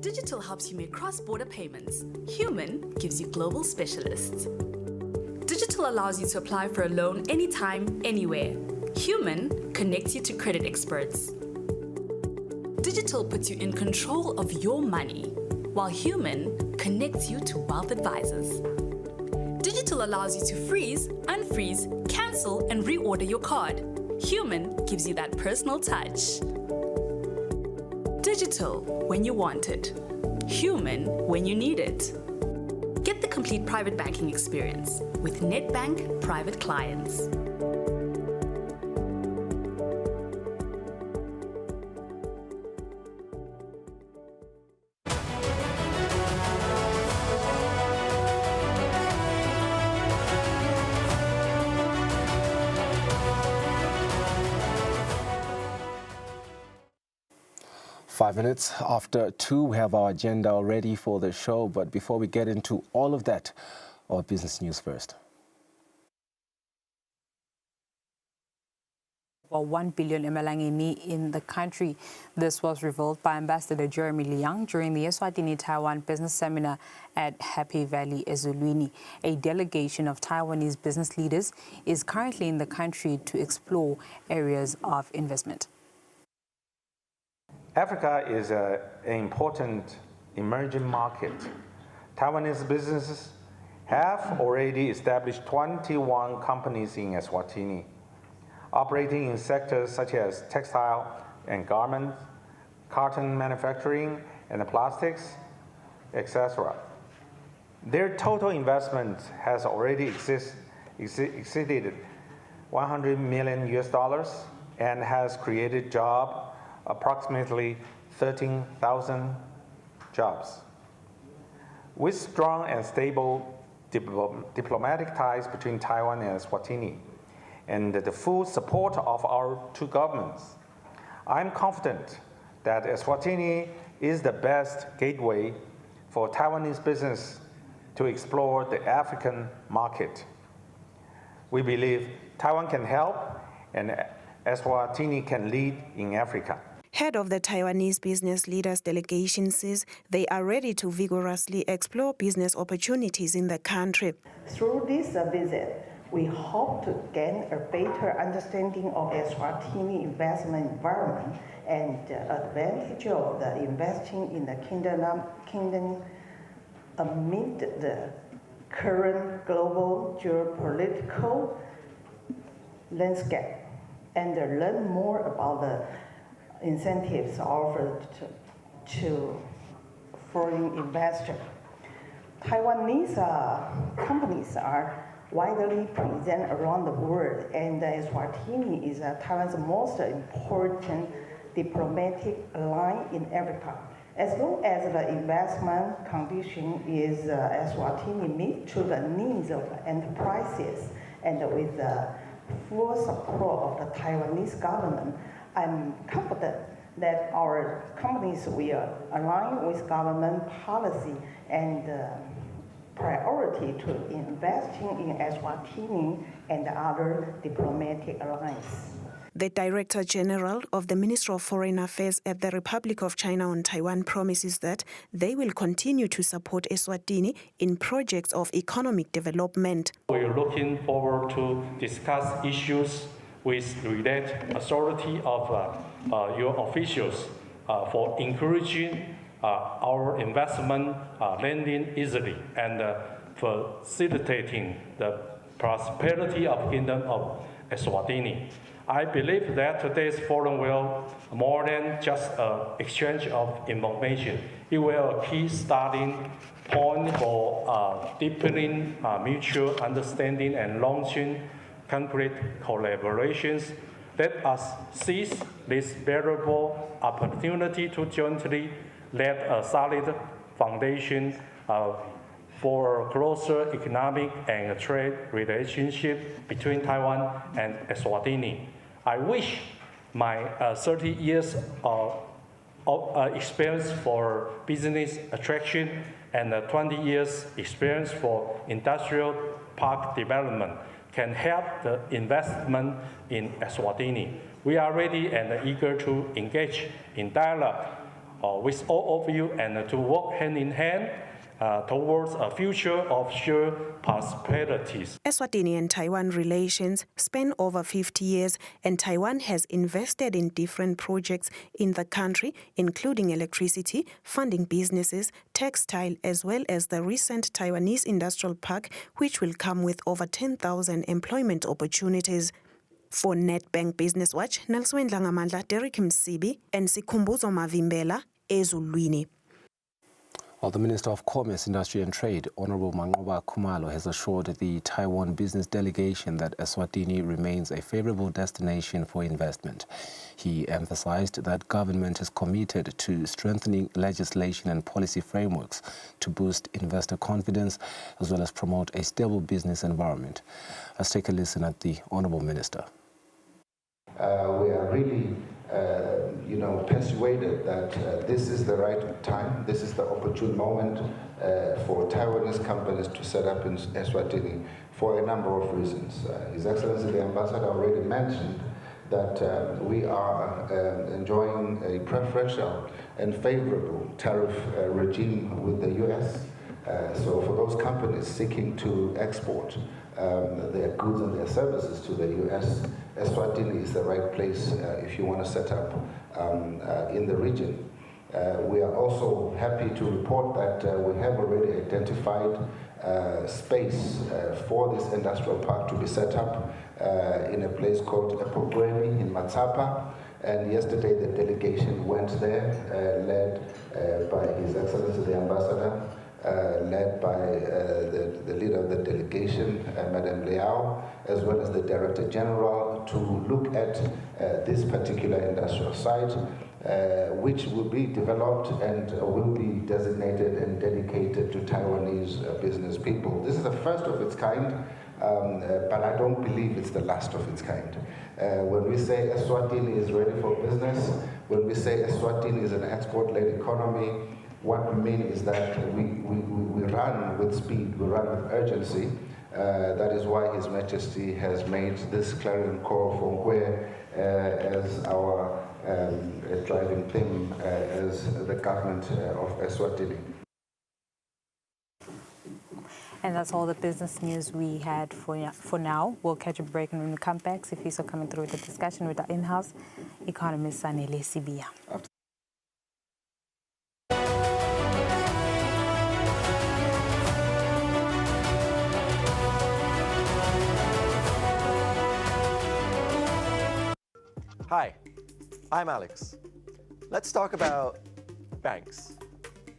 Digital helps you make cross-border payments. Human gives you global specialists. Digital allows you to apply for a loan anytime, anywhere. Human connects you to credit experts. Digital puts you in control of your money, while Human connects you to wealth advisors. Digital allows you to freeze, unfreeze, cancel, and reorder your card. Human gives you that personal touch. Digital when you want it. Human when you need it. Get the complete private banking experience with NetBank Private Clients. Five minutes after 2, we have our agenda ready for the show. But before we get into all of that, our business news first. Over 1 billion emalangeni in the country. This was revealed by Ambassador Jeremy Liang during the Eswatini-Taiwan Business Seminar at Happy Valley, Eswatini. A delegation of Taiwanese business leaders is currently in the country to explore areas of investment. Africa is an important emerging market. Taiwanese businesses have already established 21 companies in Eswatini, operating in sectors such as textile and garments, cotton manufacturing and plastics, etc. Their total investment has already exceeded $100 million and has created approximately 13,000 jobs. With strong and stable diplomatic ties between Taiwan and Eswatini, and the full support of our two governments, I'm confident that Eswatini is the best gateway for Taiwanese business to explore the African market. We believe Taiwan can help and Eswatini can lead in Africa. Head of the Taiwanese business leaders delegation says they are ready to vigorously explore business opportunities in the country. Through this visit, we hope to gain a better understanding of Eswatini investment environment and the advantage of the investing in the kingdom amid the current global geopolitical landscape, and learn more about the incentives offered to foreign investors. Taiwanese companies are widely present around the world, and Eswatini is Taiwan's most important diplomatic ally in Africa. As long as the investment condition is Eswatini meet to the needs of enterprises and with the full support of the Taiwanese government, I'm confident that our companies will align with government policy and priority to investing in Eswatini and other diplomatic allies. The Director General of the Ministry of Foreign Affairs at the Republic of China on Taiwan promises that they will continue to support Eswatini in projects of economic development. We're looking forward to discuss issues with related authority of your officials for encouraging our investment lending easily and facilitating the prosperity of Kingdom of Eswatini. I believe that today's forum will more than just an exchange of information. It will be a key starting point for deepening mutual understanding and launching concrete collaborations. Let us seize this valuable opportunity to jointly lay a solid foundation for closer economic and trade relationship between Taiwan and Eswatini. I wish my 30 years of experience for business attraction and 20 years experience for industrial park development can help the investment in Eswatini. We are ready and eager to engage in dialogue with all of you and to work hand in hand towards a future of shared prosperities. Eswatini and Taiwan relations span over 50 years, and Taiwan has invested in different projects in the country, including electricity, funding businesses, textile, as well as the recent Taiwanese Industrial Park, which will come with over 10,000 employment opportunities. For Nedbank Business Watch, Nelswen Langamandla, Derek Msibi, and Sikhumbuzo Mavimbela, Ezulwini. Well, the Minister of Commerce, Industry and Trade, Honorable Mangoba Khumalo, has assured the Taiwan business delegation that Eswatini remains a favorable destination for investment. He emphasized that government is committed to strengthening legislation and policy frameworks to boost investor confidence as well as promote a stable business environment. Let's take a listen at the Honorable Minister. We are really persuaded that this is the right time, this is the opportune moment for Taiwanese companies to set up in Eswatini for a number of reasons. His Excellency the Ambassador already mentioned that we are enjoying a preferential and favorable tariff regime with the U.S. So for those companies seeking to export their goods and their services to the U.S., Eswatini is the right place if you want to set up in the region. We are also happy to report that we have already identified space for this industrial park to be set up in a place called Epogweni in Matsapa. And yesterday the delegation went there, led by His Excellency the Ambassador, led by the leader of the delegation, Madam Liao, as well as the Director General, to look at this particular industrial site, which will be developed and will be designated and dedicated to Taiwanese business people. This is the first of its kind, but I don't believe it's the last of its kind. When we say Eswatini is ready for business, when we say Eswatini is an export-led economy, what we mean is that we run with speed, we run with urgency. That is why His Majesty has made this clarion call for where as our driving theme as the government of Eswatini. And that's all the business news we had for now. We'll catch a break, and when we come back, Sifiso coming through with the discussion with our in-house economist, Sanele Sibia. Hi, I'm Alex. Let's talk about banks.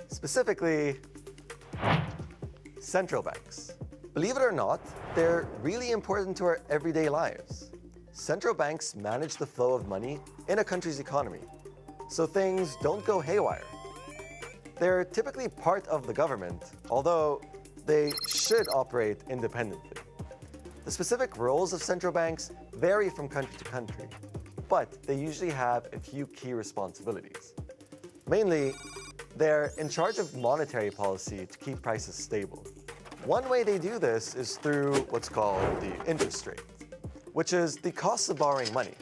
Specifically, central banks. Believe it or not, they're really important to our everyday lives. Central banks manage the flow of money in a country's economy, so things don't go haywire. They're typically part of the government, although they should operate independently. The specific roles of central banks vary from country to country, but they usually have a few key responsibilities. Mainly, they're in charge of monetary policy to keep prices stable. One way they do this is through what's called the interest rate, which is the cost of borrowing money.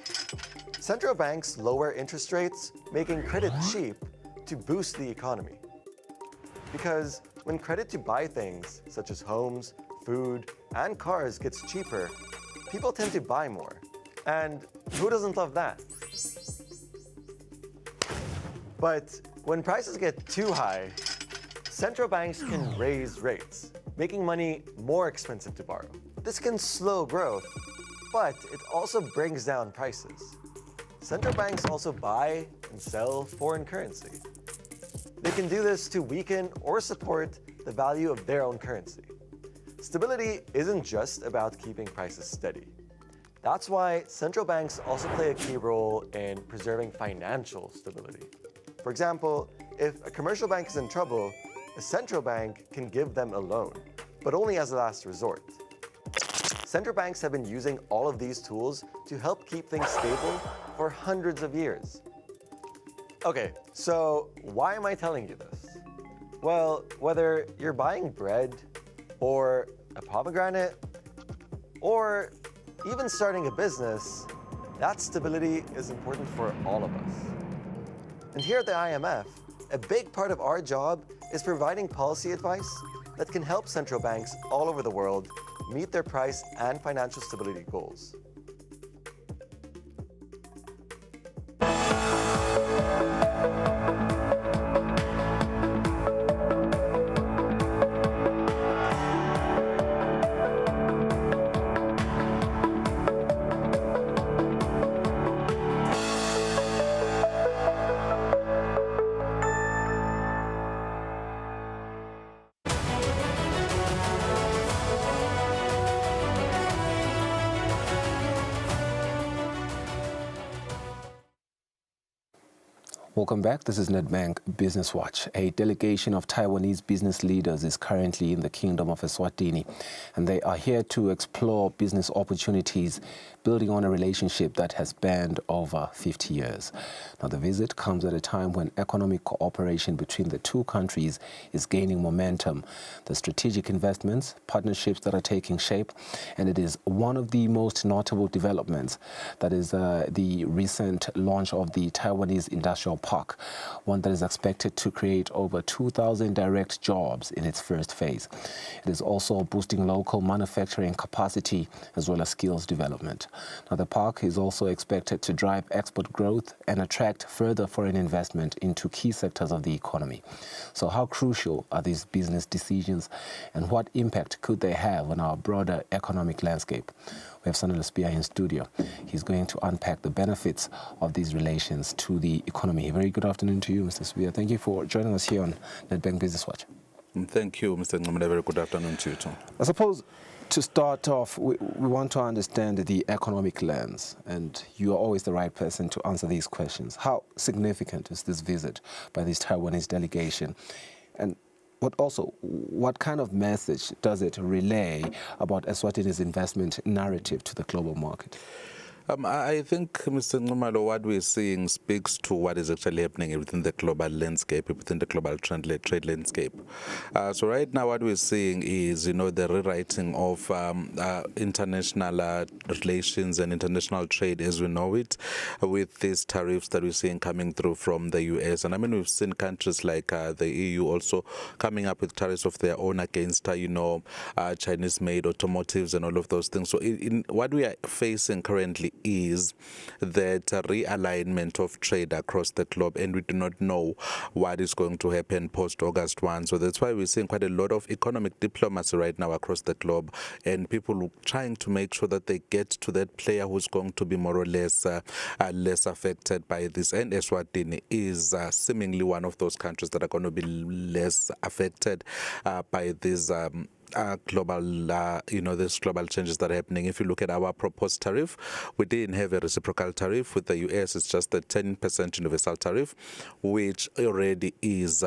Central banks lower interest rates, making credit cheap to boost the economy. Because when credit to buy things, such as homes, food, and cars gets cheaper, people tend to buy more. And who doesn't love that? But when prices get too high, central banks can raise rates, making money more expensive to borrow. This can slow growth, but it also brings down prices. Central banks also buy and sell foreign currency. They can do this to weaken or support the value of their own currency. Stability isn't just about keeping prices steady. That's why central banks also play a key role in preserving financial stability. For example, if a commercial bank is in trouble, a central bank can give them a loan, but only as a last resort. Central banks have been using all of these tools to help keep things stable for hundreds of years. Okay, so why am I telling you this? Well, whether you're buying bread, or a pomegranate, or even starting a business, that stability is important for all of us. And here at the IMF, a big part of our job is providing policy advice that can help central banks all over the world meet their price and financial stability goals. Welcome back. This is Nedbank Business Watch. A delegation of Taiwanese business leaders is currently in the Kingdom of Eswatini, and they are here to explore business opportunities, building on a relationship that has spanned over 50 years. Now, the visit comes at a time when economic cooperation between the two countries is gaining momentum. The strategic investments, partnerships that are taking shape, and it is one of the most notable developments. That is the recent launch of the Taiwanese Industrial Park, one that is expected to create over 2,000 direct jobs in its first phase. It is also boosting local manufacturing capacity as well as skills development. Now, the park is also expected to drive export growth and attract further foreign investment into key sectors of the economy. So how crucial are these business decisions, and what impact could they have on our broader economic landscape? We have Sanela Spear in studio. He's going to unpack the benefits of these relations to the economy. Very good afternoon to you, Mr. Spear. Thank you for joining us here on Nedbank Business Watch. Thank you, Mr. Ngumele. Very good afternoon to you too. I suppose to start off, we want to understand the economic lens, and you are always the right person to answer these questions. How significant is this visit by this Taiwanese delegation? And what kind of message does it relay about Eswatini's investment narrative to the global market? I think, Mr. Ngumalo, what we're seeing speaks to what is actually happening within the global landscape, within the global trade landscape. So right now what we're seeing is, the rewriting of international relations and international trade as we know it, with these tariffs that we're seeing coming through from the US. And I mean, we've seen countries like the EU also coming up with tariffs of their own against, Chinese-made automotives and all of those things. So what we are facing currently is that realignment of trade across the globe, and we do not know what is going to happen post-August 1. So that's why we're seeing quite a lot of economic diplomacy right now across the globe, and people trying to make sure that they get to that player who's going to be more or less less affected by this. And Eswatini is seemingly one of those countries that are going to be less affected by this global, these global changes that are happening. If you look at our proposed tariff, we didn't have a reciprocal tariff. With the US, it's just a 10% universal tariff, which already is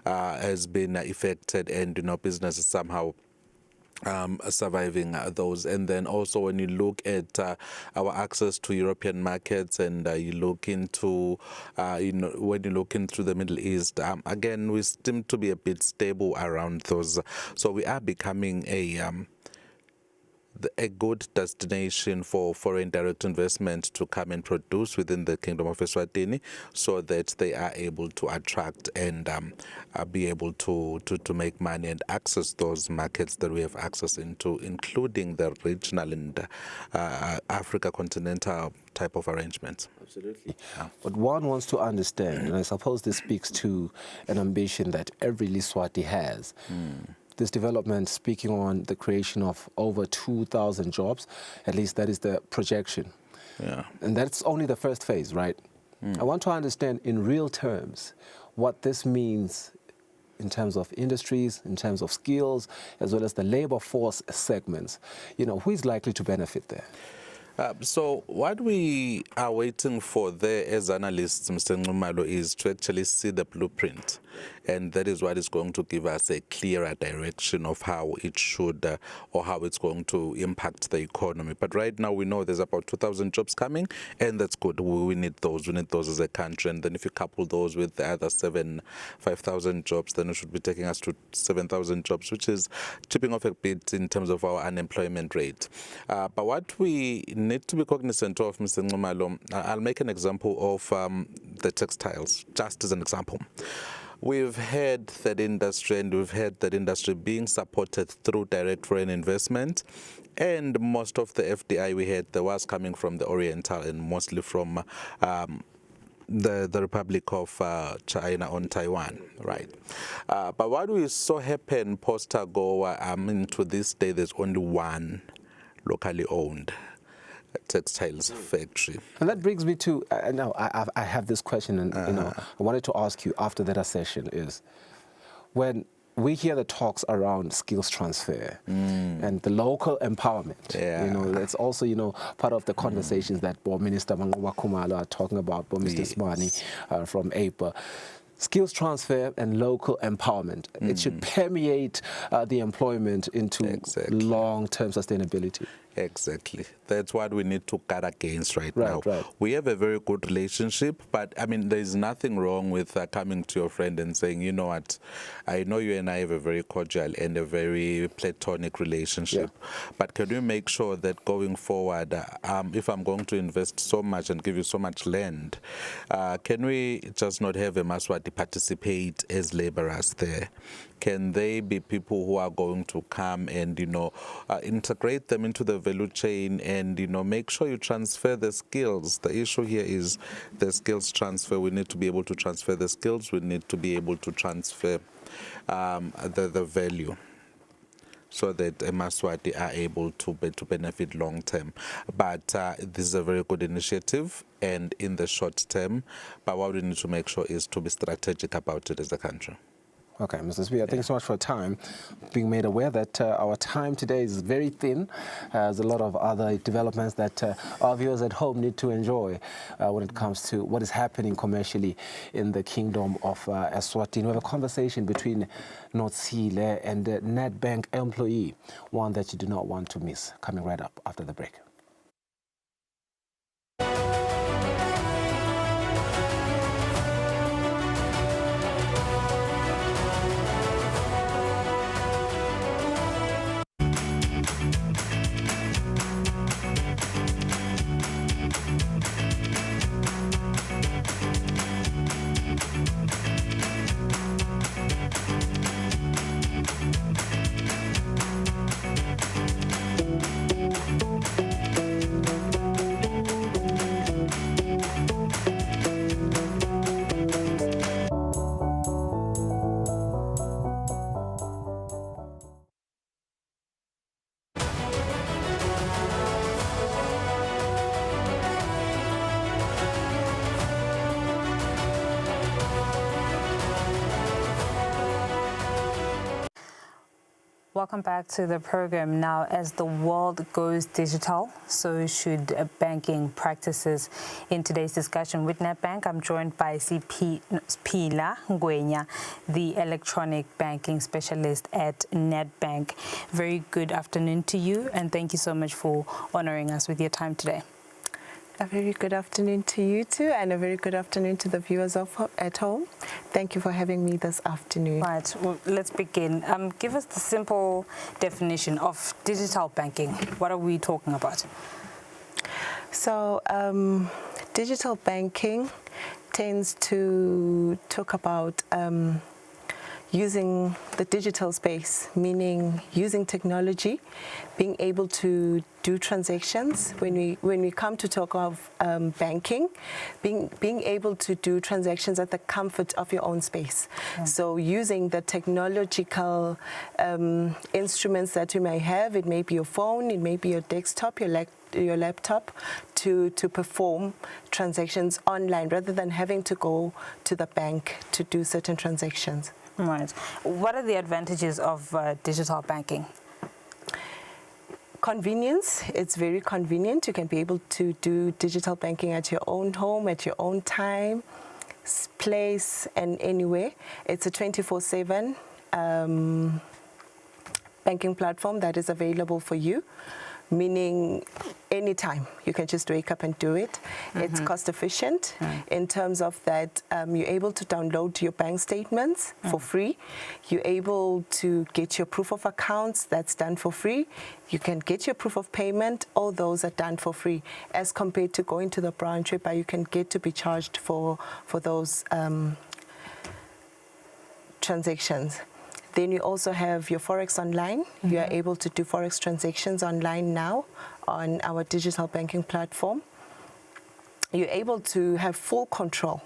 has been affected, and businesses somehow surviving those. And then also when you look at our access to European markets, and you look into when you look into the Middle East, again, we seem to be a bit stable around those. So we are becoming a good destination for foreign direct investment to come and produce within the Kingdom of Eswatini, so that they are able to attract and be able to make money and access those markets that we have access into, including the regional and Africa continental type of arrangements. Absolutely. But one wants to understand, and I suppose this speaks to an ambition that every Liswati has. This development speaking on the creation of over 2,000 jobs, at least that is the projection. Yeah. And that's only the first phase, right? I want to understand in real terms what this means in terms of industries, in terms of skills, as well as the labor force segments. Who is likely to benefit there? So what we are waiting for there as analysts, Mr. Ngumalo, is to actually see the blueprint. And that is what is going to give us a clearer direction of how it should or how it's going to impact the economy. But right now we know there's about 2,000 jobs coming, and that's good. We need those. We need those as a country. And then if you couple those with the other 5,000 jobs, then it should be taking us to 7,000 jobs, which is chipping off a bit in terms of our unemployment rate. But what we need to be cognizant of, Mr. Nxumalo, I'll make an example of the textiles, just as an example. We've had that industry, and we've had that industry being supported through direct foreign investment, and most of the FDI we had there was coming from the Oriental and mostly from the Republic of China on Taiwan, right? But what we saw happen post-AGOA, to this day, there's only one locally owned textiles factory. And that brings me to, now I have this question, and I wanted to ask you after that session is, when we hear the talks around skills transfer and the local empowerment, that's also, part of the conversations that Board Minister Mangoba Khumalo are talking about, Board Mr. Eswatini from APA. Skills transfer and local empowerment. It should permeate the employment into long-term sustainability. Exactly. That's what we need to guard against right now. We have a very good relationship, but I mean, there's nothing wrong with coming to your friend and saying, you know what, I know you and I have a very cordial and a very platonic relationship, but can we make sure that going forward, if I'm going to invest so much and give you so much land, can we just not have a Maswati participate as laborers there? Can they be people who are going to come and, integrate them into the value chain and, make sure you transfer the skills? The issue here is the skills transfer. We need to be able to transfer the skills. We need to be able to transfer the value, so that Maswati are able to benefit long term. But this is a very good initiative, and in the short term, but what we need to make sure is to be strategic about it as a country. Okay, Mr. Speaker, thank you so much for your time. Being made aware that our time today is very thin. There's a lot of other developments that our viewers at home need to enjoy when it comes to what is happening commercially in the Kingdom of Eswatini. We have a conversation between Notsile and a Nedbank employee, one that you do not want to miss, coming right up after the break. Welcome back to the program. Now, as the world goes digital, so should banking practices. In today's discussion with Nedbank, I'm joined by CP Pila Ngwenya, the electronic banking specialist at Nedbank. Very good afternoon to you, and thank you so much for honoring us with your time today. A very good afternoon to you too, and a very good afternoon to the viewers at home. Thank you for having me this afternoon. Right, well, let's begin. Give us the simple definition of digital banking. What are we talking about? So, digital banking tends to talk about using the digital space, meaning using technology, being able to do transactions. When we come to talk of banking, being able to do transactions at the comfort of your own space. Yeah. So using the technological instruments that you may have, it may be your phone, it may be your desktop, your laptop, to perform transactions online rather than having to go to the bank to do certain transactions. Right. What are the advantages of digital banking? Convenience. It's very convenient. You can be able to do digital banking at your own home, at your own time. place, and anywhere. It's a 24/7 banking platform that is available for you, meaning anytime you can just wake up and do it. It's cost efficient in terms of that you're able to download your bank statements for free. You're able to get your proof of accounts, that's done for free. You can get your proof of payment, all those are done for free, as compared to going to the branch where you can get to be charged for those transactions. Then you also have your Forex online. You are able to do Forex transactions online now on our digital banking platform. You're able to have full control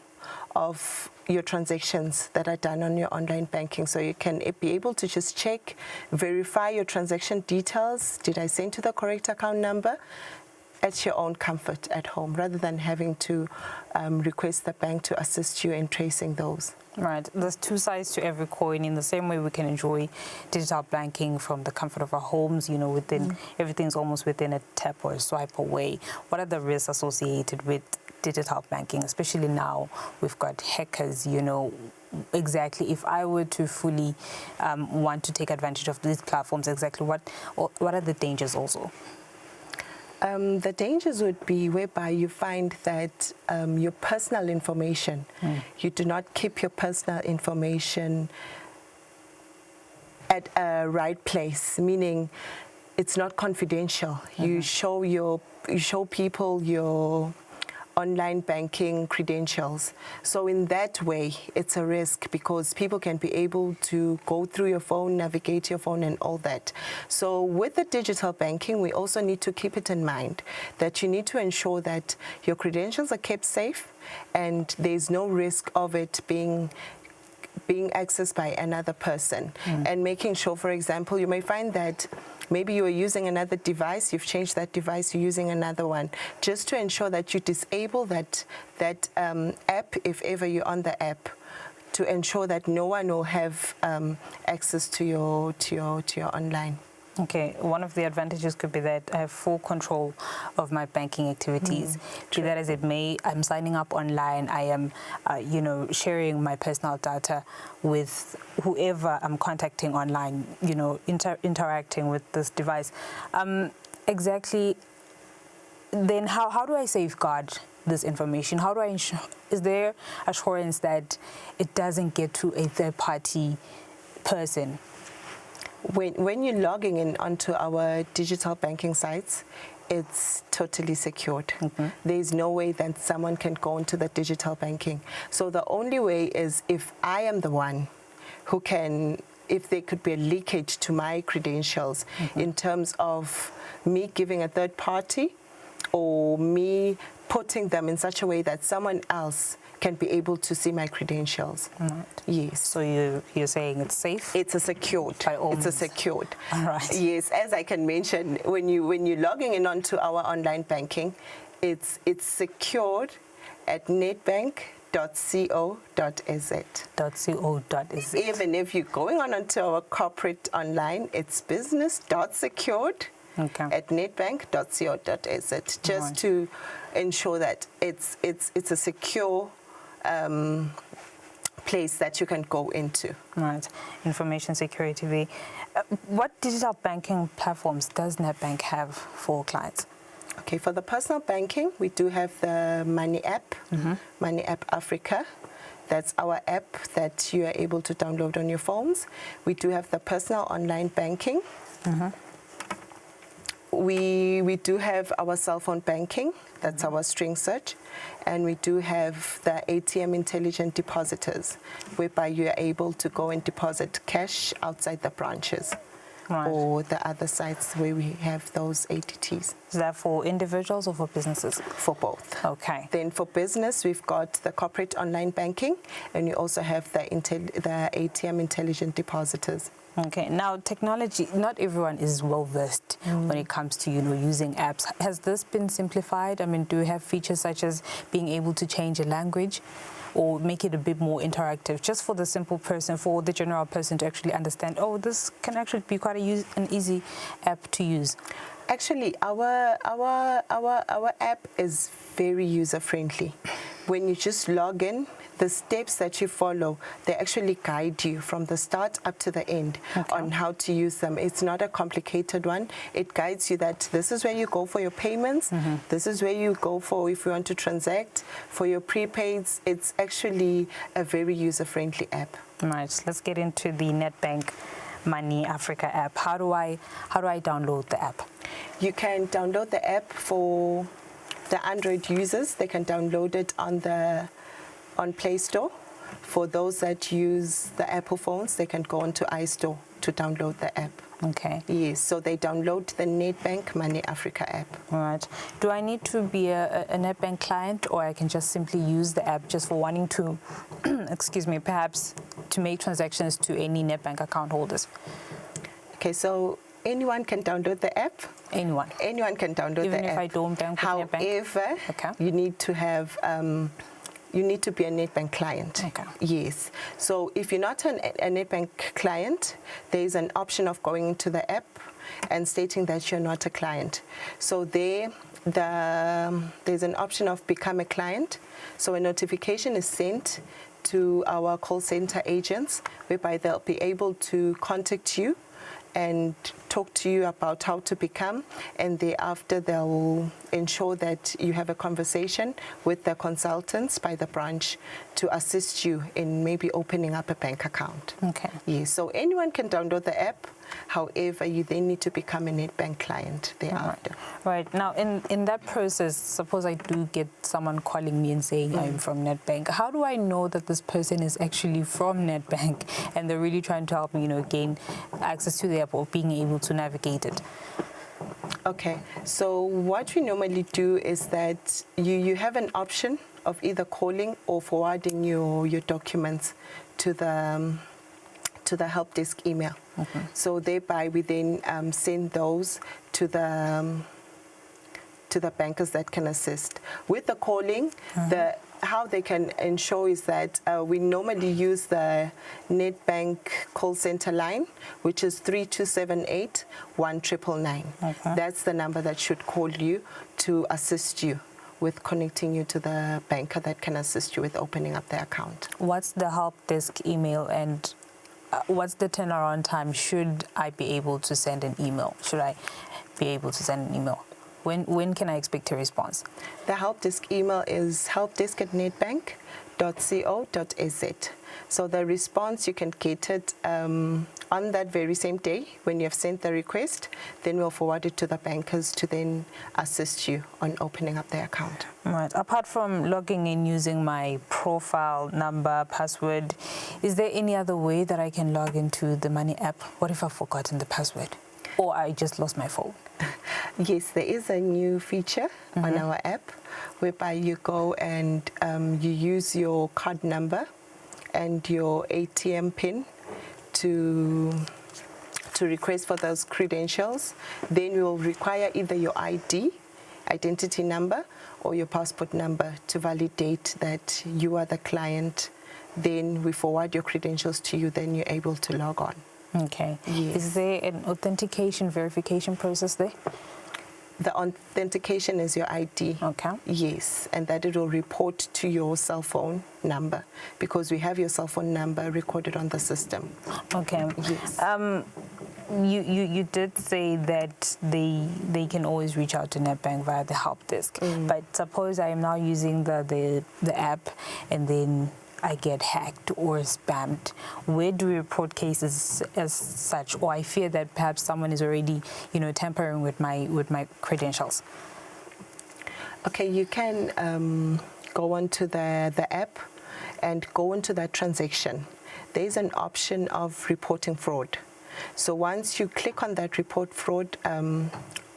of your transactions that are done on your online banking. So you can be able to just check, verify your transaction details. Did I send to the correct account number? At your own comfort at home, rather than having to request the bank to assist you in tracing those. Right. There's two sides to every coin. In the same way we can enjoy digital banking from the comfort of our homes, you know, within everything's almost within a tap or a swipe away. What are the risks associated with digital banking, especially now we've got hackers, you know? Exactly, if I were to fully want to take advantage of these platforms, exactly what are the dangers also? The dangers would be whereby you find that your personal information, you do not keep your personal information at a right place, meaning it's not confidential. You show people your online banking credentials. So in that way, it's a risk because people can be able to go through your phone, navigate your phone and all that. So with the digital banking, we also need to keep it in mind that you need to ensure that your credentials are kept safe and there's no risk of it being accessed by another person. And making sure, for example, you may find that maybe you are using another device, you've changed that device, you're using another one, just to ensure that you disable that app if ever you're on the app, to ensure that no one will have access to your online. Okay, one of the advantages could be that I have full control of my banking activities. Be that as it may, I'm signing up online, I am, sharing my personal data with whoever I'm contacting online, interacting with this device. Exactly, then how do I safeguard this information? How do I ensure, is there assurance that it doesn't get to a third-party person? When you're logging in onto our digital banking sites, it's totally secured. There's no way that someone can go into the digital banking. So the only way is if I am the one who can, if there could be a leakage to my credentials in terms of me giving a third party or me putting them in such a way that someone else can be able to see my credentials. Yes. So you're saying it's safe? It's a secured. It's a secured. All right. Yes, as I can mention, when you're logging in onto our online banking, it's secured at netbank.co.za. Even if you're going onto our corporate online, it's business.secured at netbank.co.za, just to ensure that it's a secure place that you can go into. Right, information security. What digital banking platforms does NetBank have for clients? Okay, for the personal banking, we do have the Money app, Money app Africa. That's our app that you are able to download on your phones. We do have the personal online banking. We do have our cell phone banking, that's our string search, and we do have the ATM intelligent depositors, whereby you are able to go and deposit cash outside the branches or the other sites where we have those ATTs. Is that for individuals or for businesses? For both. Okay. Then for business, we've got the corporate online banking, and you also have the ATM intelligent depositors. Okay, now technology, not everyone is well versed when it comes to, using apps. Has this been simplified? I mean, do you have features such as being able to change a language or make it a bit more interactive, just for the simple person, for the general person to actually understand, oh, this can actually be quite an easy app to use? Actually, our app is very user-friendly. When you just log in, the steps that you follow, they actually guide you from the start up to the end on how to use them. It's not a complicated one. It guides you that this is where you go for your payments, this is where you go for if you want to transact, for your prepaids. It's actually a very user-friendly app. Right, let's get into the Nedbank Money Africa app. How do I download the app? You can download the app for the Android users. They can download it on Play Store. For those that use the Apple phones, they can go onto iStore to download the app. Okay. Yes, so they download the Nedbank Money Africa app. All right. Do I need to be a Nedbank client, or I can just simply use the app just for wanting to, excuse me, perhaps to make transactions to any Nedbank account holders? Okay, so anyone can download the app. Anyone? Anyone can download the app. Even if I don't bank with Nedbank? However, you need to have... you need to be a Nedbank client. Okay. Yes. So if you're not a Nedbank client, there is an option of going into the app and stating that you're not a client. So there's an option of become a client. So a notification is sent to our call center agents, whereby they'll be able to contact you and talk to you about how to become, and thereafter they'll ensure that you have a conversation with the consultants by the branch to assist you in maybe opening up a bank account. Okay. Yes, so anyone can download the app. However, you then need to become a Nedbank client thereafter. Right. Now, in that process, suppose I do get someone calling me and saying I'm from Nedbank. How do I know that this person is actually from Nedbank and they're really trying to help me, gain access to the app or being able to navigate it? Okay. So what we normally do is that you have an option of either calling or forwarding your documents to the help desk email. So thereby we then send those to the bankers that can assist. With the calling, how they can ensure is that we normally use the Nedbank call center line, which is 3278 1999. That's the number that should call you to assist you with connecting you to the banker that can assist you with opening up the account. What's the help desk email, and what's the turnaround time? Should I be able to send an email? Should I be able to send an email? When can I expect a response? The help desk email is helpdesk@nedbank.co.za. So the response, you can get it on that very same day when you have sent the request. Then we'll forward it to the bankers to then assist you on opening up their account. Right. Apart from logging in using my profile number, password, is there any other way that I can log into the Money app? What if I've forgotten the password or I just lost my phone? Yes, there is a new feature on our app whereby you go and you use your card number and your ATM PIN to request for those credentials. Then we will require either your identity number, or your passport number to validate that you are the client. Then we forward your credentials to you, then you're able to log on. Okay. Yes. Is there an authentication verification process there? The authentication is your ID. Okay. Yes, and that it will report to your cell phone number, because we have your cell phone number recorded on the system. Okay. Yes. You did say that they can always reach out to Nedbank via the help desk. But suppose I am now using the app and then I get hacked or spammed. Where do we report cases as such? Or I fear that perhaps someone is already, tampering with my credentials. Okay, you can go onto the app and go into that transaction. There is an option of reporting fraud. So once you click on that report fraud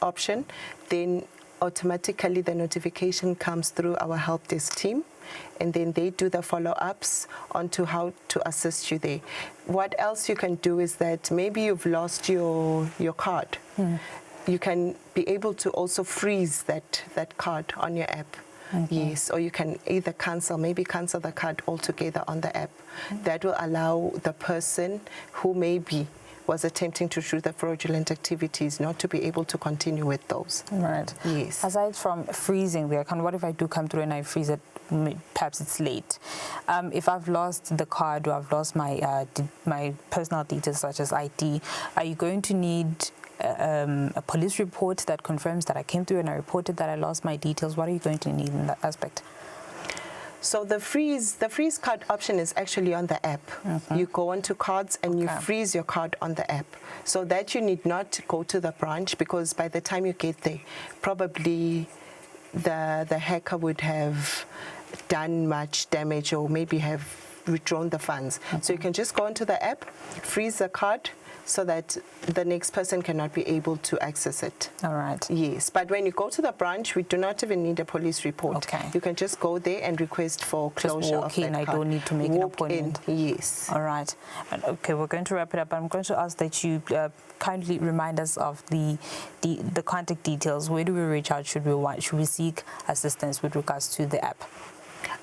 option, then automatically the notification comes through our help desk team, and then they do the follow-ups onto how to assist you there. What else you can do is that maybe you've lost your card. You can be able to also freeze that card on your app. Yes, or you can either cancel the card altogether on the app. That will allow the person who maybe was attempting to do the fraudulent activities not to be able to continue with those. Right. Yes. Aside from freezing the account, what if I do come through and I freeze it? Perhaps it's late. If I've lost the card or I've lost my my personal details such as ID, are you going to need a police report that confirms that I came through and I reported that I lost my details? What are you going to need in that aspect? So the freeze card option is actually on the app. You go onto cards and you freeze your card on the app. So that you need not go to the branch, because by the time you get there, probably the hacker would have done much damage or maybe have withdrawn the funds. So you can just go into the app, freeze the card, so that the next person cannot be able to access it. All right. Yes, but when you go to the branch, we do not even need a police report. Okay. You can just go there and request for closure just walk of that in. I card. don't need to make an appointment. Yes. All right. Okay, we're going to wrap it up. I'm going to ask that you kindly remind us of the contact details. Where do we reach out? Should we seek assistance with regards to the app?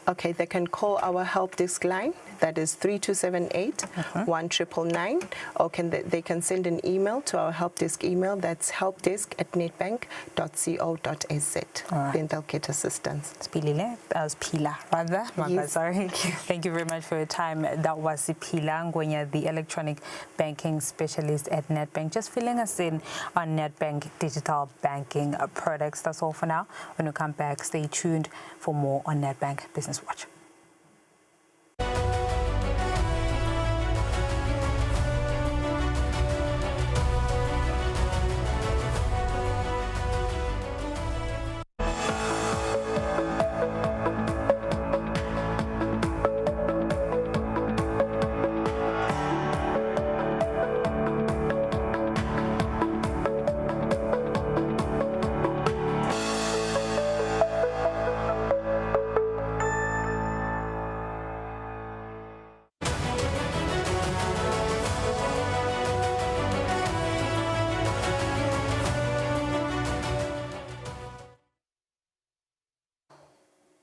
Okay, they can call our help desk line, that is 3278 1999, or they can send an email to our help desk email, that's helpdesk@nedbank.co.za. Right. Then they'll get assistance. Pila, rather. Yes. Sorry. Thank you very much for your time. That was Pila Ngwenya, the electronic banking specialist at Nedbank, just filling us in on Nedbank digital banking products. That's all for now. When we come back, stay tuned for more on Nedbank Business Watch.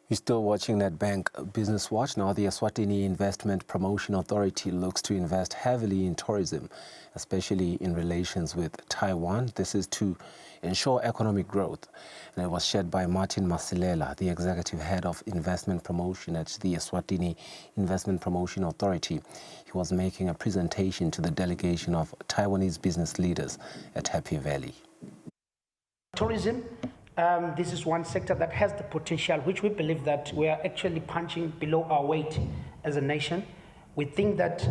You're still watching Nedbank Business Watch. Now, the Eswatini Investment Promotion Authority looks to invest heavily in tourism, especially in relations with Taiwan. This is to ensure economic growth. And it was shared by Martin Masilela, the executive head of investment promotion at the Eswatini Investment Promotion Authority. He was making a presentation to the delegation of Taiwanese business leaders at Happy Valley. Tourism. This is one sector that has the potential, which we believe that we are actually punching below our weight as a nation. We think that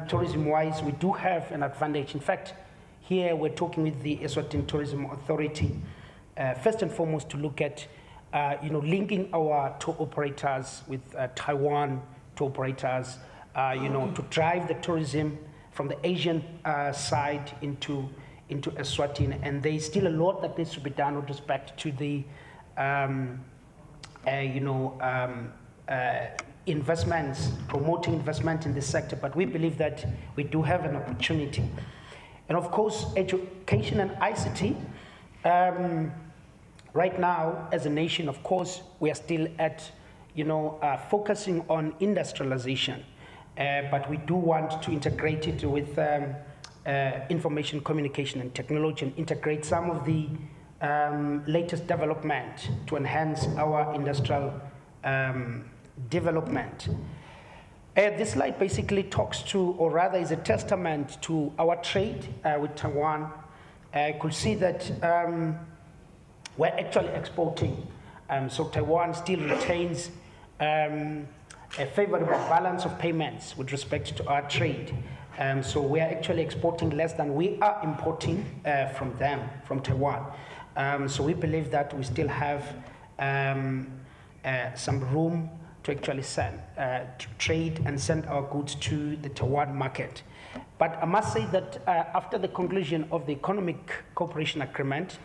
tourism-wise, we do have an advantage. In fact, here we're talking with the Eswatini Tourism Authority, first and foremost to look at, linking our tour operators with Taiwan tour operators, to drive the tourism from the Asian side into Eswatini, and there's still a lot that needs to be done with respect to the, investments, promoting investment in this sector. But we believe that we do have an opportunity, and of course, education and ICT. Right now, as a nation, of course, we are still at, focusing on industrialization, but we do want to integrate it with. Information communication and technology, and integrate some of the latest development to enhance our industrial development. This slide basically talks to, or rather is a testament to our trade with Taiwan. You could see that we're actually exporting. So Taiwan still retains a favorable balance of payments with respect to our trade. So we are actually exporting less than we are importing from Taiwan. So we believe that we still have some room to actually send, to trade and send our goods to the Taiwan market. But I must say that after the conclusion of the Economic Cooperation Agreement,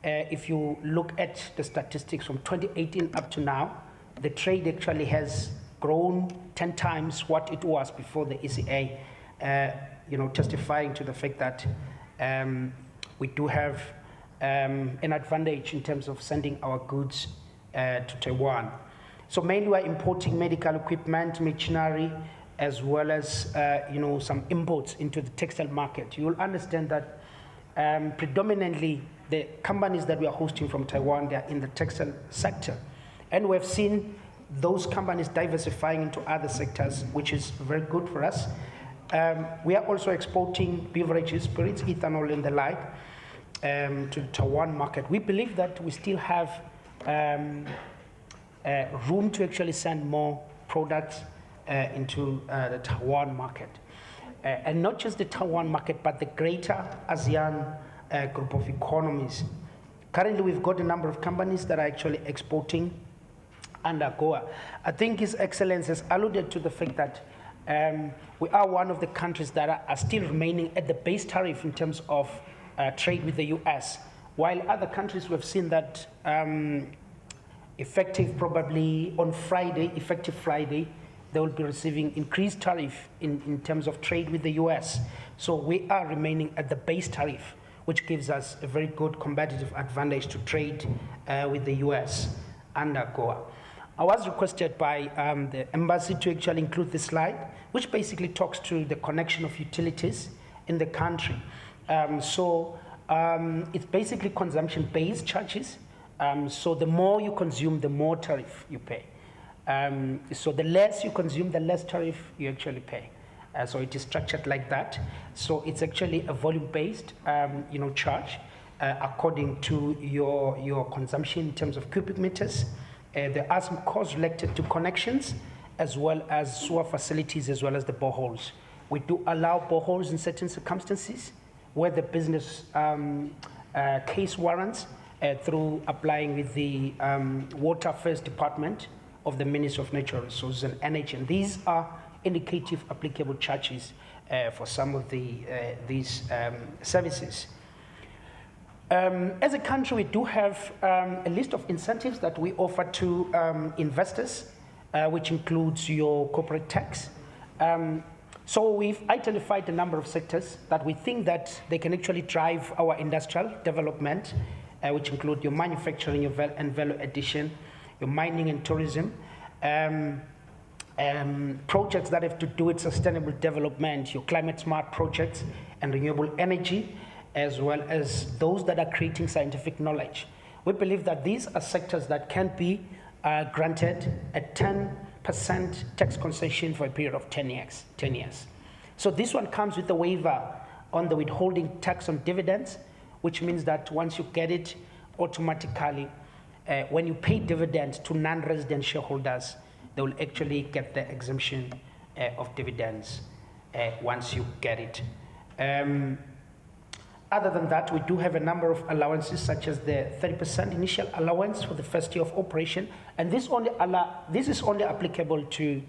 if you look at the statistics from 2018 up to now, the trade actually has grown 10 times what it was before the ECA. Testifying to the fact that we do have an advantage in terms of sending our goods to Taiwan. So mainly we're importing medical equipment, machinery, as well as some imports into the textile market. You will understand that predominantly the companies that we are hosting from Taiwan, they are in the textile sector. And we've seen those companies diversifying into other sectors, which is very good for us. We are also exporting beverages, spirits, ethanol, and the like to the Taiwan market. We believe that we still have room to actually send more products into the Taiwan market. And not just the Taiwan market, but the greater ASEAN group of economies. Currently, we've got a number of companies that are actually exporting under AGOA. I think His Excellency has alluded to the fact that we are one of the countries that are still remaining at the base tariff in terms of trade with the US, while other countries we've seen that effective Friday, they will be receiving increased tariff in terms of trade with the US. So we are remaining at the base tariff, which gives us a very good competitive advantage to trade with the US under AGOA. I was requested by the embassy to actually include this slide, which basically talks to the connection of utilities in the country. It's basically consumption-based charges. So the more you consume, the more tariff you pay. So the less you consume, the less tariff you actually pay. So it is structured like that. So it's actually a volume-based, charge according to your consumption in terms of cubic meters. There are some costs related to connections, as well as sewer facilities, as well as the boreholes. We do allow boreholes in certain circumstances where the business case warrants through applying with the Water Affairs Department of the Ministry of Natural Resources and Energy. And these are indicative applicable charges for some of these services. As a country, we do have a list of incentives that we offer to investors, which includes your corporate tax. So we've identified a number of sectors that we think that they can actually drive our industrial development, which include your manufacturing and value addition, your mining and tourism, projects that have to do with sustainable development, your climate smart projects and renewable energy, as well as those that are creating scientific knowledge. We believe that these are sectors that can be granted a 10% tax concession for a period of 10 years. So this one comes with a waiver on the withholding tax on dividends, which means that once you get it, automatically, when you pay dividends to non-resident shareholders, they will actually get the exemption of dividends once you get it. Other than that, we do have a number of allowances, such as the 30% initial allowance for the first year of operation, and this is only applicable to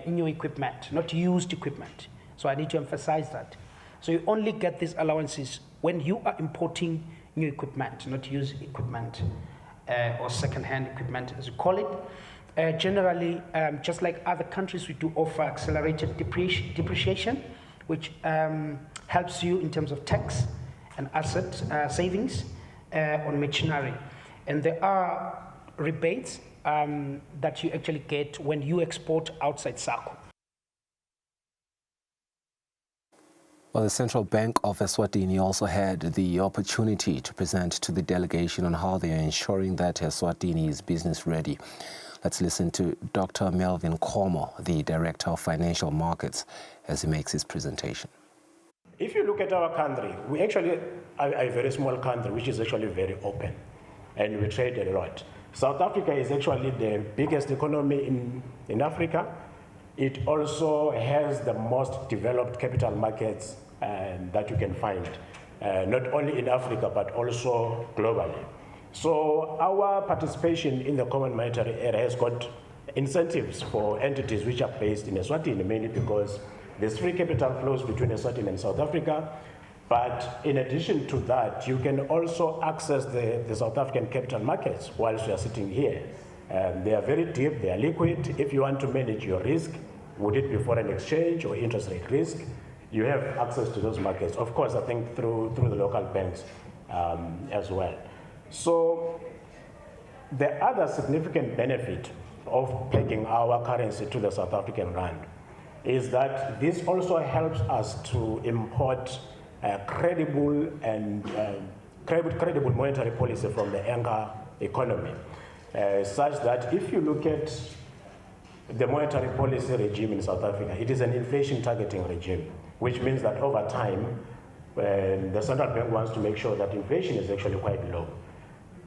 new equipment, not used equipment. So I need to emphasize that. So you only get these allowances when you are importing new equipment, not used equipment or second-hand equipment, as you call it. Generally, just like other countries, we do offer accelerated depreciation, which helps you in terms of tax and asset savings on machinery. And there are rebates that you actually get when you export outside SACU. Well, the Central Bank of Eswatini also had the opportunity to present to the delegation on how they are ensuring that Eswatini is business ready. Let's listen to Dr. Melvin Como, the Director of Financial Markets, as he makes his presentation. If you look at our country, we actually are a very small country, which is actually very open, and we trade a lot. South Africa is actually the biggest economy in Africa. It also has the most developed capital markets that you can find, not only in Africa, but also globally. So our participation in the Common Monetary Area has got incentives for entities which are based in Eswatini, mainly because there's free capital flows between Eswatini and South Africa. But in addition to that, you can also access the South African capital markets whilst you are sitting here. They are very deep, they are liquid. If you want to manage your risk, would it be foreign exchange or interest rate risk, you have access to those markets. Of course, I think through the local banks as well. So the other significant benefit of pegging our currency to the South African rand is that this also helps us to import credible monetary policy from the anchor economy, such that if you look at the monetary policy regime in South Africa, it is an inflation targeting regime, which means that over time, the central bank wants to make sure that inflation is actually quite low.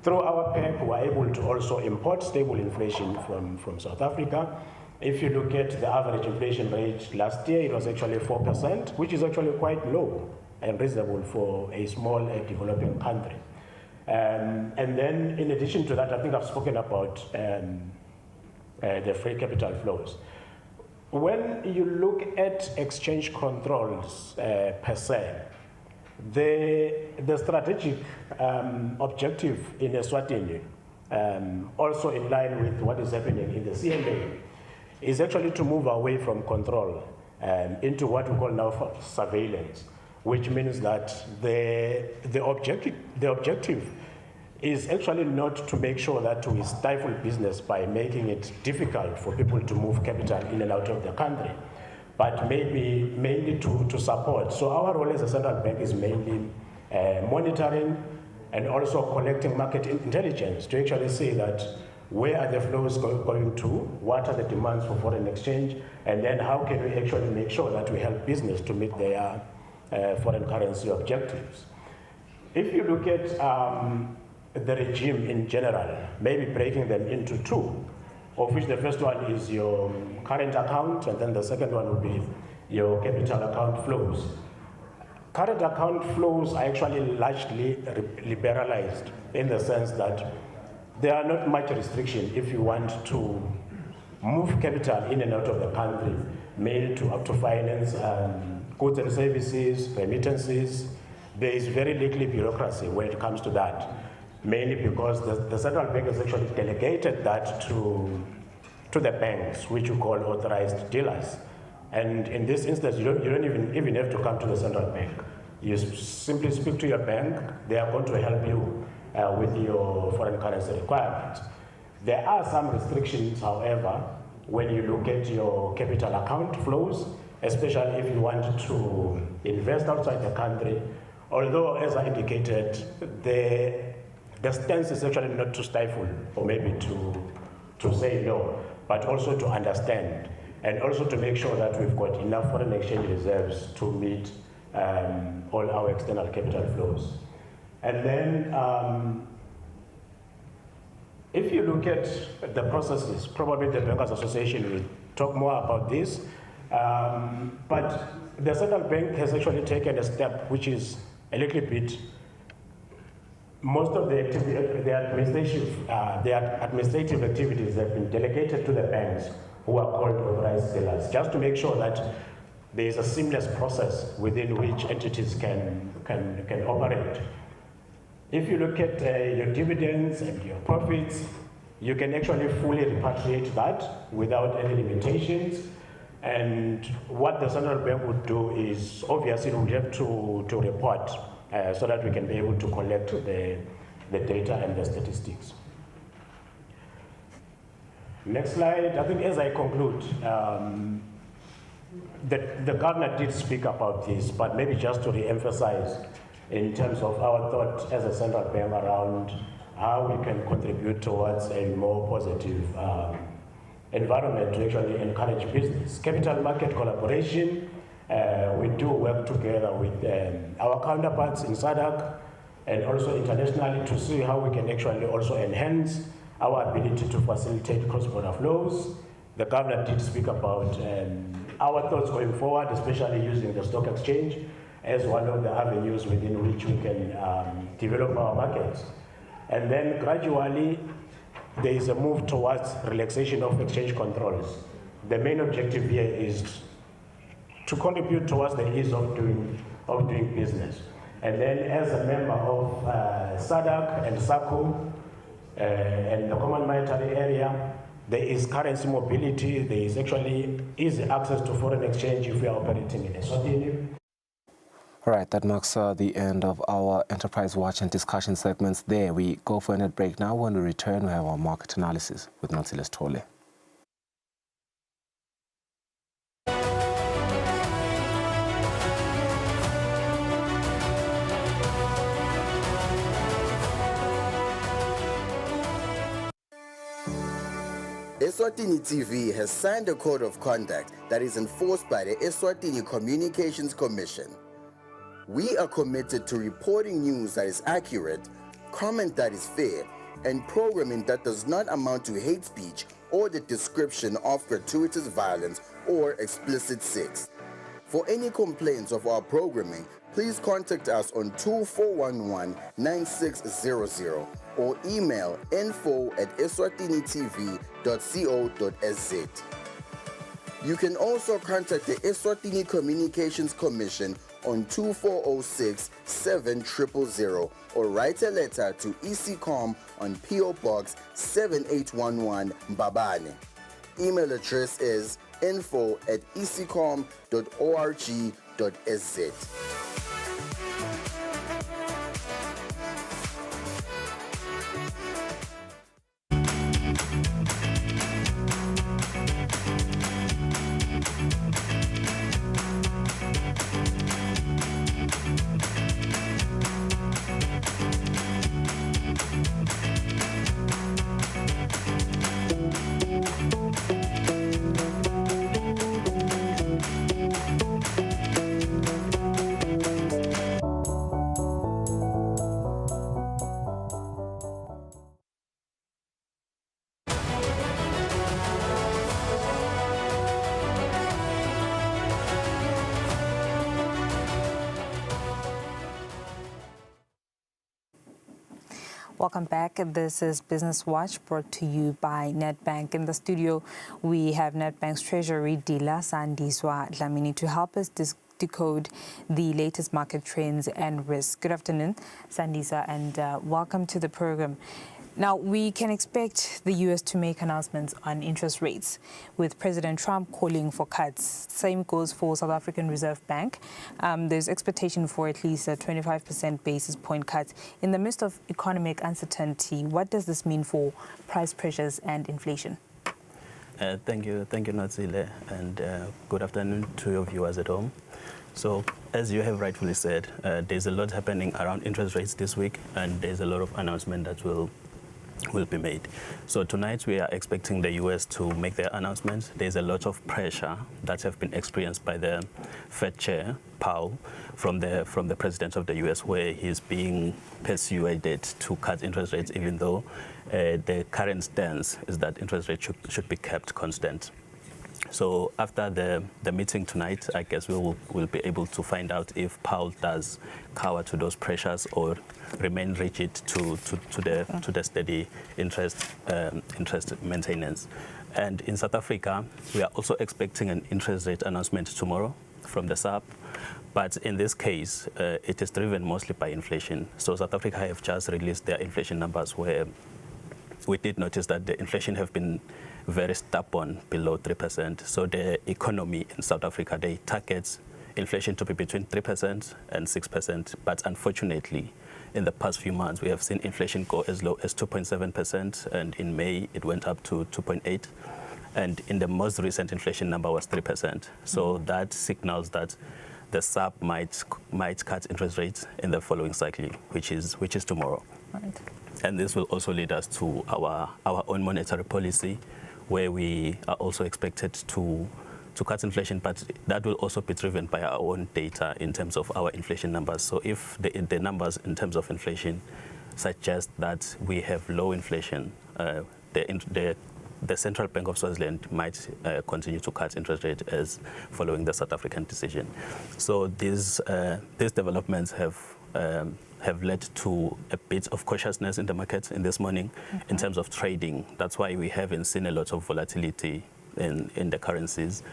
Through our PEP, we are able to also import stable inflation from South Africa. If you look at the average inflation rate last year, it was actually 4%, which is actually quite low and reasonable for a small developing country. And then in addition to that, I think I've spoken about the free capital flows. When you look at exchange controls per se, the strategic objective in Eswatini, also in line with what is happening in the CMA, is actually to move away from control into what we call now surveillance, which means that the objective is actually not to make sure that we stifle business by making it difficult for people to move capital in and out of the country, but mainly to support. So our role as a central bank is mainly monitoring and also collecting market intelligence to actually see that where are the flows going to, what are the demands for foreign exchange, and then how can we actually make sure that we help business to meet their foreign currency objectives. If you look at the regime in general, maybe breaking them into two, of which the first one is your current account, and then the second one will be your capital account flows. Current account flows are actually largely liberalized in the sense that there are not much restriction if you want to move capital in and out of the country, mainly to finance goods and services, remittances. There is very little bureaucracy when it comes to that, mainly because the central bank has actually delegated that to the banks, which you call authorized dealers. And in this instance, you don't even have to come to the central bank. You simply speak to your bank. They are going to help you with your foreign currency requirements. There are some restrictions, however, when you look at your capital account flows, especially if you want to invest outside the country. Although, as I indicated, the stance is actually not to stifle or maybe to say no, but also to understand and also to make sure that we've got enough foreign exchange reserves to meet all our external capital flows. And then if you look at the processes, probably the Bankers Association will talk more about this, but the central bank has actually taken a step which is a little bit, most of the administrative activities have been delegated to the banks who are called authorized dealers, just to make sure that there is a seamless process within which entities can operate. If you look at your dividends and your profits, you can actually fully repatriate that without any limitations. And what the central bank would do is, obviously, we would have to report so that we can be able to collect the data and the statistics. Next slide. I think as I conclude, the governor did speak about this, but maybe just to re-emphasize in terms of our thought as a central bank around how we can contribute towards a more positive environment to actually encourage business. Capital market collaboration, we do work together with our counterparts in SADC and also internationally to see how we can actually also enhance our ability to facilitate cross-border flows. The governor did speak about our thoughts going forward, especially using the stock exchange as one of the avenues within which we can develop our markets. And then gradually, there is a move towards relaxation of exchange controls. The main objective here is to contribute towards the ease of doing business. And then as a member of SADC and SACO and the Common Monetary Area, there is currency mobility, there is actually easy access to foreign exchange if we are operating in Eswatini. All right, that marks the end of our Enterprise Watch and discussion segments there. We go for a net break now. When we return, we have our market analysis with Nonsiles Tole. Eswatini TV has signed a code of conduct that is enforced by the Eswatini Communications Commission. We are committed to reporting news that is accurate, comment that is fair, and programming that does not amount to hate speech or the description of gratuitous violence or explicit sex. For any complaints of our programming, please contact us on 2411-9600 or email info@eswatinitv.co.za. You can also contact the Eswatini Communications Commission on 2406-7000 or write a letter to ECCOM on PO Box 7811 Mbabane. Email address is info@ecom.org.sz. Welcome back. This is Business Watch brought to you by Nedbank. In the studio, we have Nedbank's Treasury dealer, Sandiswa Dlamini, to help us decode the latest market trends and risks. Good afternoon, Sandisa, and welcome to the program. Now, we can expect the U.S. to make announcements on interest rates, with President Trump calling for cuts. Same goes for South African Reserve Bank. There's expectation for at least a 25% basis point cut. In the midst of economic uncertainty, what does this mean for price pressures and inflation? Thank you, Natsile, and good afternoon to your viewers at home. So, as you have rightfully said, there's a lot happening around interest rates this week, and there's a lot of announcement that will be made. So tonight we are expecting the U.S. to make their announcement. There's a lot of pressure that have been experienced by the Fed Chair, Powell, from the President of the U.S., where he's being persuaded to cut interest rates, even though the current stance is that interest rates should be kept constant. So after the meeting tonight, I guess we'll be able to find out if Powell does cower to those pressures or remain rigid to the steady interest maintenance. And in South Africa, we are also expecting an interest rate announcement tomorrow from the SAP. But in this case, it is driven mostly by inflation. So South Africa have just released their inflation numbers, where we did notice that the inflation have been very stubborn, below 3%. So the economy in South Africa, they target inflation to be between 3% and 6%. But unfortunately, in the past few months, we have seen inflation go as low as 2.7%, and in May, it went up to 2.8%. And in the most recent inflation number was 3%. So that signals that the SAP might cut interest rates in the following cycle, which is tomorrow. Right. And this will also lead us to our own monetary policy, where we are also expected to cut inflation, but that will also be driven by our own data in terms of our inflation numbers. So if the numbers in terms of inflation suggest that we have low inflation, the Central Bank of Swaziland might continue to cut interest rate as following the South African decision. So these developments have led to a bit of cautiousness in the markets in this morning in terms of trading. That's why we haven't seen a lot of volatility in the currencies.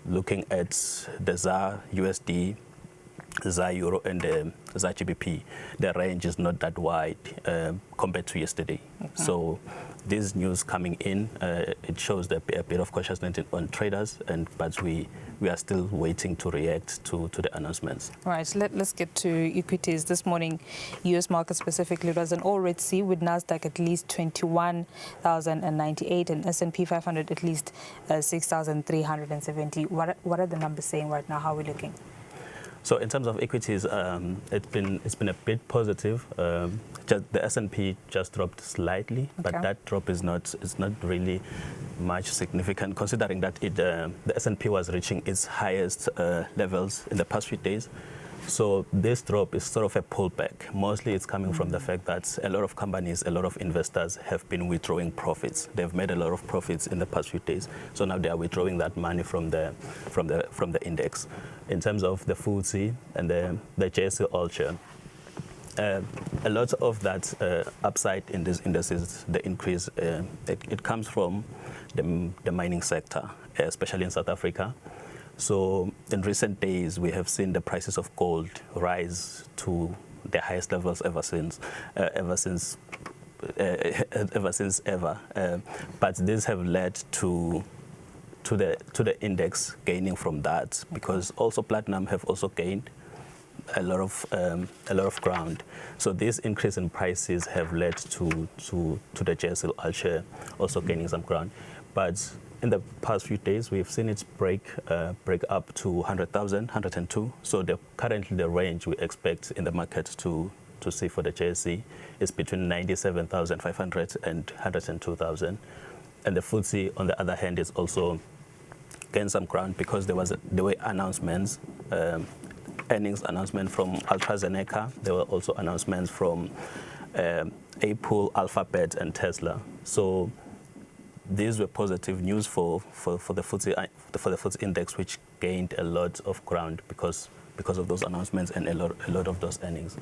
Looking at the ZAR USD, ZAR Euro, and the ZAR GBP, the range is not that wide compared to yesterday. So this news coming in, it shows a bit of cautiousness on traders, but we are still waiting to react to the announcements. All right, so let's get to equities. This morning, U.S. market specifically, it was an all-red sea, with NASDAQ at least 21,098 and S&P 500 at least 6,370. What are the numbers saying right now? How are we looking? So in terms of equities, it's been a bit positive. Just the S&P just dropped slightly, but that drop is not really much significant, considering that the S&P was reaching its highest levels in the past few days. So this drop is sort of a pullback. Mostly it's coming from the fact that a lot of companies, a lot of investors have been withdrawing profits. They've made a lot of profits in the past few days. So now they are withdrawing that money from the index. In terms of the FTSE and the JSE All Share, a lot of that upside in these indices, the increase, it comes from the mining sector, especially in South Africa. So in recent days, we have seen the prices of gold rise to the highest levels ever since ever. But these have led to the index gaining from that, because also platinum have also gained a lot of ground. So this increase in prices have led to the JSE All Share also gaining some ground. But in the past few days, we've seen it break up to 100,000, 102. So currently the range we expect in the market to see for the JSE is between 97,500 and 102,000. And the FTSE, on the other hand, is also gained some ground because there were announcements, earnings announcement from AstraZeneca. There were also announcements from Apple, Alphabet, and Tesla. So these were positive news for the FTSE index, which gained a lot of ground because of those announcements and a lot of those earnings.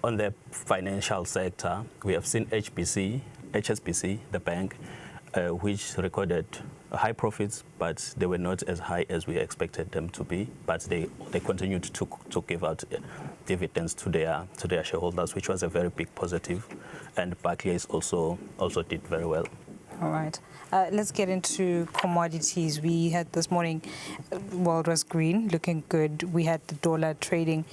On the financial sector, we have seen HSBC, the bank, which recorded high profits, but they were not as high as we expected them to be. But they continued to give out dividends to their shareholders, which was a very big positive. And Barclays also did very well. All right. Let's get into commodities. We had this morning, world was green, looking good. We had the gold trading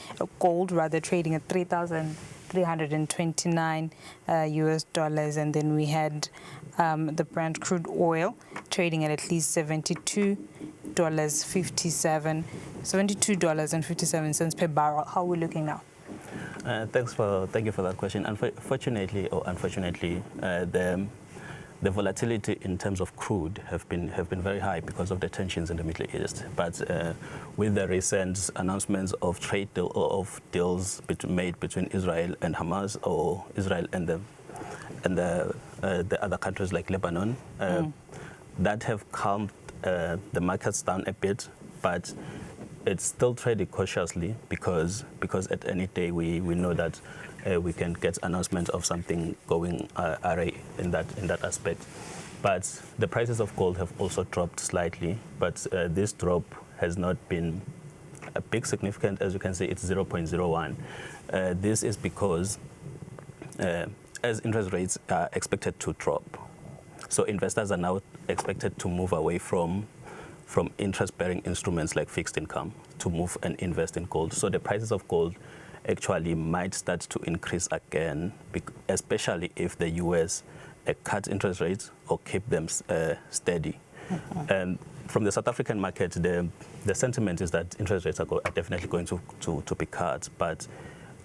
at 3,329 US dollars. And then we had the Brent crude oil trading at least $72.57 per barrel. How are we looking now? Thank you for that question. Unfortunately, the volatility in terms of crude have been very high because of the tensions in the Middle East. But with the recent announcements of deals made between Israel and Hamas, or Israel and the other countries like Lebanon, that have calmed the markets down a bit. But it's still traded cautiously because at any day we know that we can get announcement of something going array in that aspect. But the prices of gold have also dropped slightly, but this drop has not been a big significant. As you can see, it's 0.01. This is because as interest rates are expected to drop, so investors are now expected to move away from interest-bearing instruments like fixed income to move and invest in gold. So the prices of gold actually might start to increase again, especially if the US cut interest rates or keep them steady. And from the South African market, the sentiment is that interest rates are definitely going to be cut, but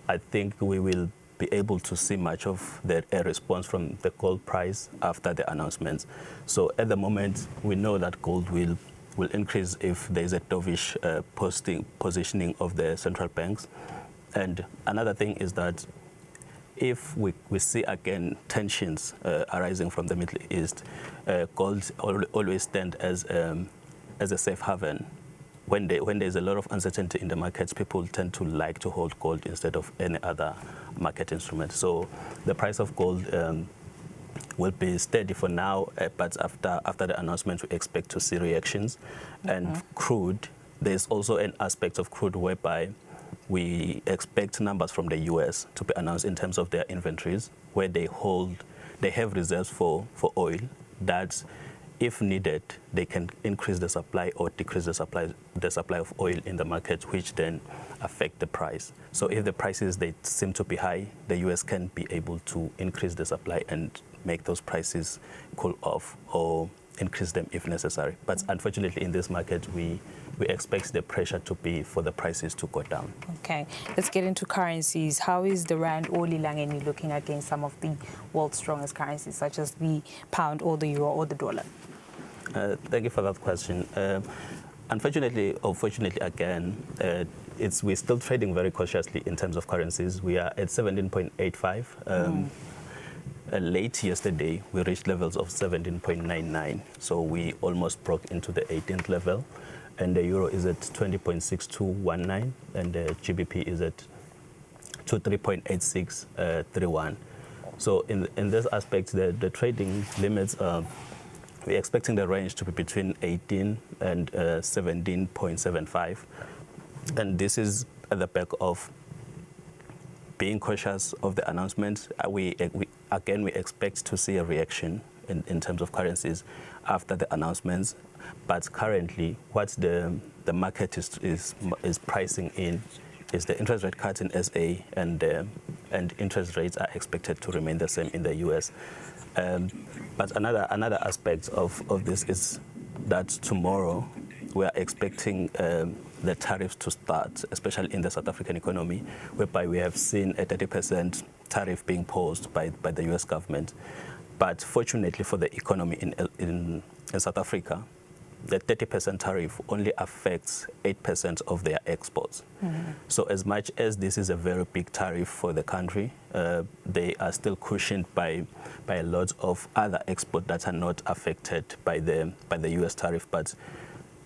I think we will be able to see much of a response from the gold price after the announcements. So at the moment, we know that gold will increase if there is a dovish positioning of the central banks. And another thing is that if we see again tensions arising from the Middle East, gold always stand as a safe haven. When there's a lot of uncertainty in the markets, people tend to like to hold gold instead of any other market instrument. So the price of gold will be steady for now, but after the announcement, we expect to see reactions. And crude, there's also an aspect of crude whereby we expect numbers from the US to be announced in terms of their inventories, where they have reserves for oil that, if needed, they can increase the supply or decrease the supply of oil in the market, which then affect the price. So if the prices, they seem to be high, the US can be able to increase the supply and make those prices cool off or increase them if necessary. But unfortunately, in this market, we we expect the pressure to be for the prices to go down. Okay, let's get into currencies. How is the rand or Lilangeni looking against some of the world's strongest currencies, such as the pound or the euro or the dollar? Thank you for that question. Unfortunately, or fortunately again, we're still trading very cautiously in terms of currencies. We are at 17.85. Late yesterday, we reached levels of 17.99. So we almost broke into the 18th level. And the euro is at 20.6219, and the GBP is at 23.8631. So in this aspect, the trading limits, we're expecting the range to be between 18 and 17.75. And this is at the back of being cautious of the announcements. We expect to see a reaction in terms of currencies after the announcements. But currently, what the market is pricing in is the interest rate cuts in SA, and interest rates are expected to remain the same in the US. But another aspect of this is that tomorrow we are expecting the tariffs to start, especially in the South African economy, whereby we have seen a 30% tariff being posed by the US government. But fortunately for the economy in South Africa, the 30% tariff only affects 8% of their exports. Mm-hmm. So as much as this is a very big tariff for the country, they are still cushioned by a lot of other exports that are not affected by the US tariff. But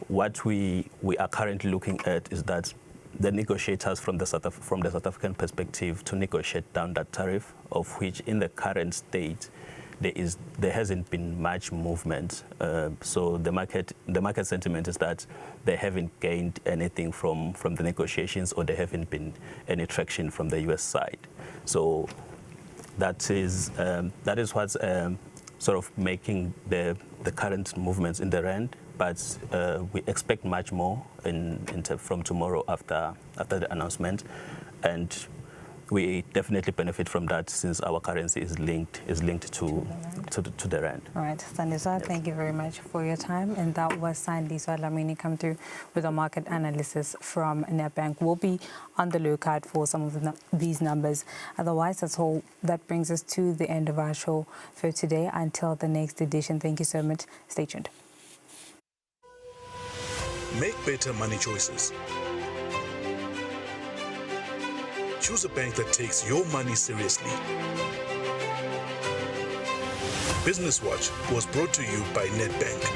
what we are currently looking at is that the negotiators from the South African perspective to negotiate down that tariff, of which in the current state there hasn't been much movement. So the market sentiment is that they haven't gained anything from the negotiations, or there haven't been any traction from the US side. So that is what's sort of making the current movements in the rand. But we expect much more from tomorrow after the announcement, and we definitely benefit from that since our currency is linked to the rand. All right, Sandiswa, yes. Thank you very much for your time. And that was Sandiswa Lamini come through with a market analysis from Nedbank. We'll be on the lookout for some of these numbers. Otherwise, that's all. That brings us to the end of our show for today. Until the next edition, thank you so much. Stay tuned. Make better money choices. Choose a bank that takes your money seriously. Business Watch was brought to you by Nedbank.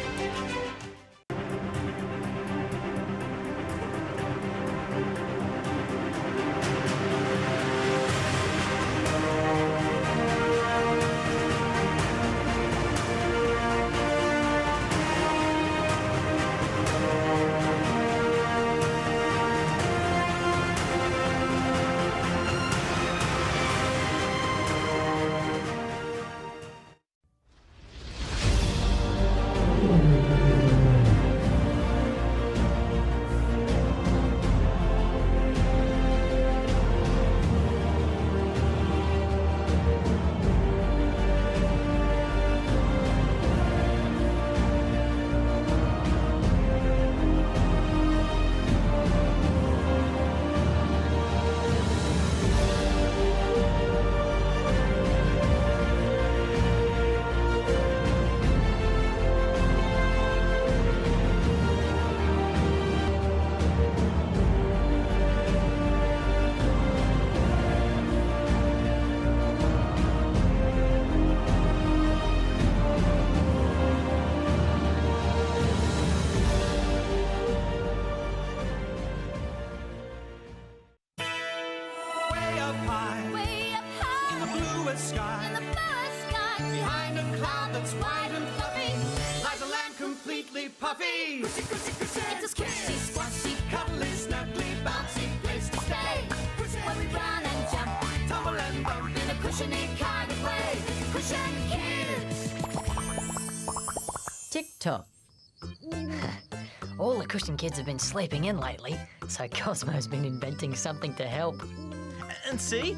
Puffy. It's a squishy, squashy, cuddly, snuggly, bouncy place to stay. Where we run and jump, tumble and bump in a cushiony kind of way. Cushion Kids. TikTok. All the Cushion Kids have been sleeping in lately, so Cosmo's been inventing something to help. And see,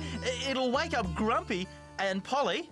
it'll wake up Grumpy and Polly and